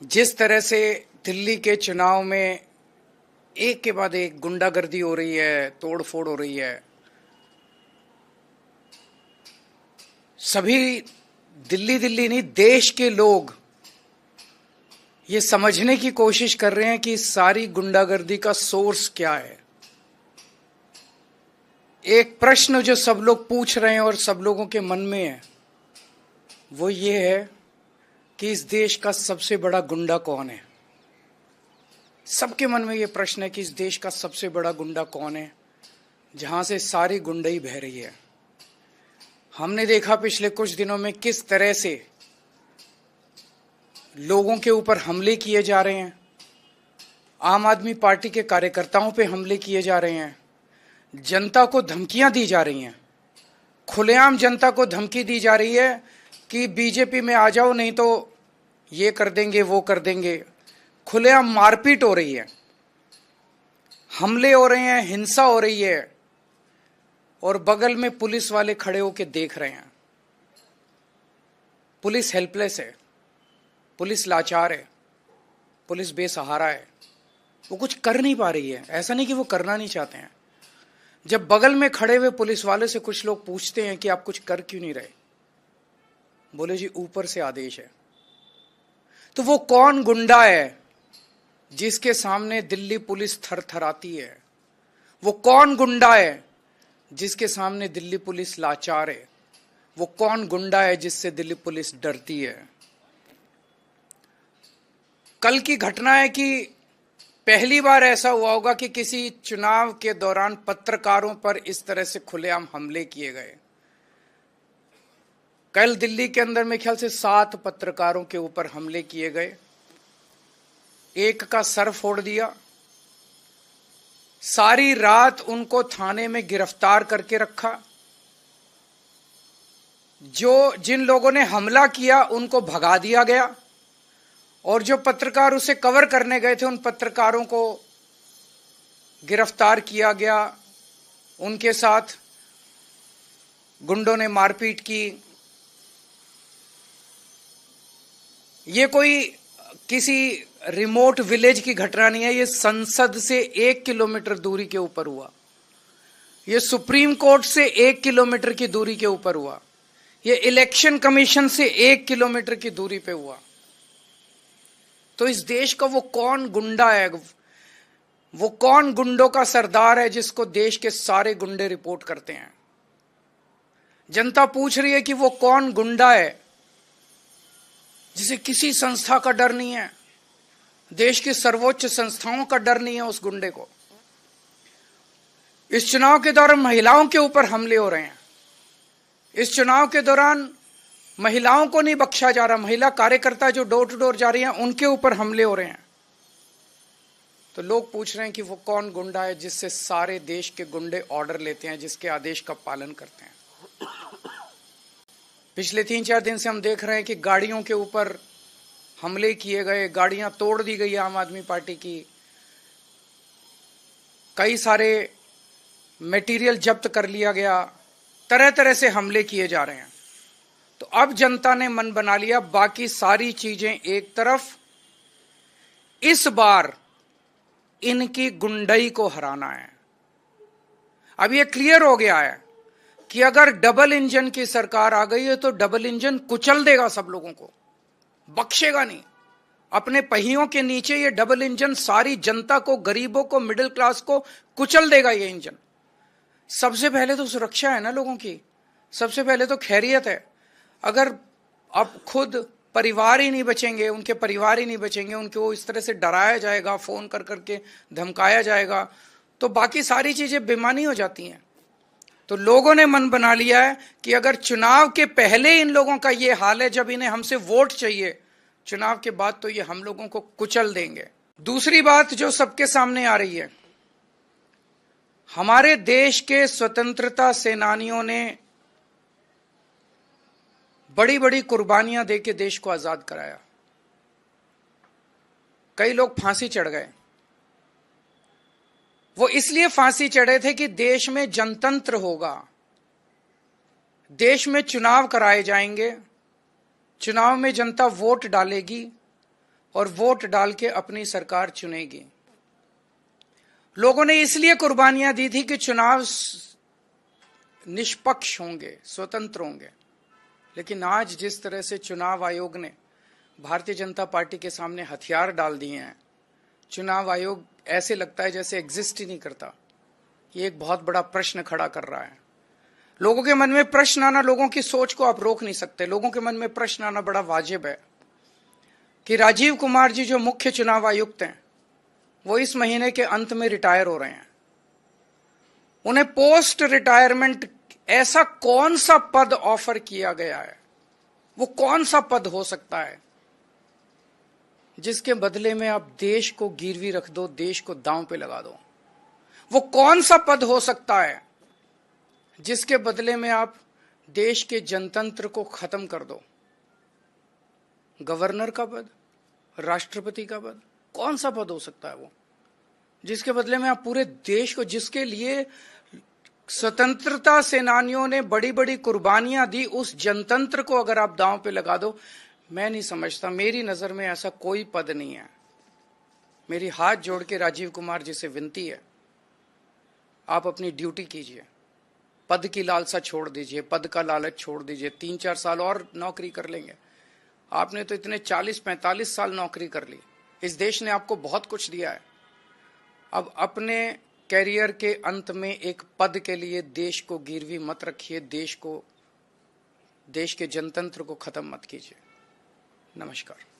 जिस तरह से दिल्ली के चुनाव में एक के बाद एक गुंडागर्दी हो रही है, तोड़फोड़ हो रही है, सभी दिल्ली दिल्ली नहीं देश के लोग ये समझने की कोशिश कर रहे हैं कि सारी गुंडागर्दी का सोर्स क्या है। एक प्रश्न जो सब लोग पूछ रहे हैं और सब लोगों के मन में है वो ये है कि इस देश का सबसे बड़ा गुंडा कौन है। सबके मन में ये प्रश्न है कि इस देश का सबसे बड़ा गुंडा कौन है, जहां से सारी गुंडई बह रही है। हमने देखा पिछले कुछ दिनों में किस तरह से लोगों के ऊपर हमले किए जा रहे हैं, आम आदमी पार्टी के कार्यकर्ताओं पे हमले किए जा रहे हैं, जनता को धमकियां दी जा रही हैं, खुलेआम जनता को धमकी दी जा रही है कि बीजेपी में आ जाओ नहीं तो ये कर देंगे वो कर देंगे। खुलेआम मारपीट हो रही है, हमले हो रहे हैं, हिंसा हो रही है और बगल में पुलिस वाले खड़े होकर देख रहे हैं। पुलिस हेल्पलेस है, पुलिस लाचार है, पुलिस बेसहारा है, वो कुछ कर नहीं पा रही है। ऐसा नहीं कि वो करना नहीं चाहते हैं। जब बगल में खड़े हुए पुलिस वाले से कुछ लोग पूछते हैं कि आप कुछ कर क्यों नहीं रहे, बोले जी ऊपर से आदेश है। तो वो कौन गुंडा है जिसके सामने दिल्ली पुलिस थरथराती है? वो कौन गुंडा है जिसके सामने दिल्ली पुलिस लाचार है? वो कौन गुंडा है जिससे दिल्ली पुलिस डरती है? कल की घटना है कि पहली बार ऐसा हुआ होगा कि किसी चुनाव के दौरान पत्रकारों पर इस तरह से खुलेआम हमले किए गए। कल दिल्ली के अंदर में ख्याल से 7 पत्रकारों के ऊपर हमले किए गए। एक का सर फोड़ दिया, सारी रात उनको थाने में गिरफ्तार करके रखा। जिन लोगों ने हमला किया उनको भगा दिया गया और जो पत्रकार उसे कवर करने गए थे उन पत्रकारों को गिरफ्तार किया गया। उनके साथ गुंडों ने मारपीट की। ये कोई किसी रिमोट विलेज की घटना नहीं है, ये संसद से 1 किलोमीटर दूरी के ऊपर हुआ, ये सुप्रीम कोर्ट से 1 किलोमीटर की दूरी के ऊपर हुआ, ये इलेक्शन कमीशन से 1 किलोमीटर की दूरी पे हुआ। तो इस देश का वो कौन गुंडा है, वो कौन गुंडों का सरदार है जिसको देश के सारे गुंडे रिपोर्ट करते हैं? जनता पूछ रही है कि वो कौन गुंडा है जिसे किसी संस्था का डर नहीं है, देश की सर्वोच्च संस्थाओं का डर नहीं है उस गुंडे को। इस चुनाव के दौरान महिलाओं के ऊपर हमले हो रहे हैं। इस चुनाव के दौरान महिलाओं को नहीं बख्शा जा रहा, महिला कार्यकर्ता जो डोर टू डोर जा रही हैं उनके ऊपर हमले हो रहे हैं। तो लोग पूछ रहे हैं कि वो कौन गुंडा है जिससे सारे देश के गुंडे ऑर्डर लेते हैं, जिसके आदेश का पालन करते हैं। पिछले 3-4 दिन से हम देख रहे हैं कि गाड़ियों के ऊपर हमले किए गए, गाड़ियां तोड़ दी गई आम आदमी पार्टी की, कई सारे मटेरियल जब्त कर लिया गया, तरह तरह से हमले किए जा रहे हैं। तो अब जनता ने मन बना लिया, बाकी सारी चीजें एक तरफ, इस बार इनकी गुंडई को हराना है। अब ये क्लियर हो गया है कि अगर डबल इंजन की सरकार आ गई है तो डबल इंजन कुचल देगा सब लोगों को, बख्शेगा नहीं। अपने पहियों के नीचे ये डबल इंजन सारी जनता को, गरीबों को, मिडिल क्लास को कुचल देगा ये इंजन। सबसे पहले तो सुरक्षा है ना लोगों की, सबसे पहले तो खैरियत है। अगर अब खुद परिवार ही नहीं बचेंगे, उनके परिवार ही नहीं बचेंगे, उनको इस तरह से डराया जाएगा, फोन कर करके धमकाया जाएगा, तो बाकी सारी चीजें बेमानी हो जाती हैं। तो लोगों ने मन बना लिया है कि अगर चुनाव के पहले इन लोगों का ये हाल है, जब इन्हें हमसे वोट चाहिए, चुनाव के बाद तो ये हम लोगों को कुचल देंगे। दूसरी बात जो सबके सामने आ रही है, हमारे देश के स्वतंत्रता सेनानियों ने बड़ी बड़ी कुर्बानियां देके देश को आजाद कराया। कई लोग फांसी चढ़ गए। वो इसलिए फांसी चढ़े थे कि देश में जनतंत्र होगा, देश में चुनाव कराए जाएंगे, चुनाव में जनता वोट डालेगी और वोट डाल के अपनी सरकार चुनेगी। लोगों ने इसलिए कुर्बानियां दी थी कि चुनाव निष्पक्ष होंगे, स्वतंत्र होंगे। लेकिन आज जिस तरह से चुनाव आयोग ने भारतीय जनता पार्टी के सामने हथियार डाल दिए हैं, चुनाव आयोग ऐसे लगता है जैसे एग्जिस्ट ही नहीं करता। ये एक बहुत बड़ा प्रश्न खड़ा कर रहा है। लोगों के मन में प्रश्न आना, लोगों की सोच को आप रोक नहीं सकते। लोगों के मन में प्रश्न आना बड़ा वाजिब है कि राजीव कुमार जी जो मुख्य चुनाव आयुक्त हैं, वो इस महीने के अंत में रिटायर हो रहे हैं। उन्हें पोस्ट रिटायरमेंट ऐसा कौन सा पद ऑफर किया गया है, वो कौन सा पद हो सकता है जिसके बदले में आप देश को गिरवी रख दो, देश को दांव पे लगा दो? वो कौन सा पद हो सकता है जिसके बदले में आप देश के जनतंत्र को खत्म कर दो? गवर्नर का पद, राष्ट्रपति का पद, कौन सा पद हो सकता है वो जिसके बदले में आप पूरे देश को, जिसके लिए स्वतंत्रता सेनानियों ने बड़ी बड़ी कुर्बानियां दी, उस जनतंत्र को अगर आप दांव पे लगा दो? मैं नहीं समझता, मेरी नजर में ऐसा कोई पद नहीं है। मेरी हाथ जोड़ के राजीव कुमार जी से विनती है, आप अपनी ड्यूटी कीजिए, पद की लालसा छोड़ दीजिए, पद का लालच छोड़ दीजिए। 3-4 साल और नौकरी कर लेंगे। आपने तो इतने 40-45 साल नौकरी कर ली, इस देश ने आपको बहुत कुछ दिया है। अब अपने कैरियर के अंत में एक पद के लिए देश को गिरवी मत रखिए, देश के जनतंत्र को खत्म मत कीजिए। नमस्कार।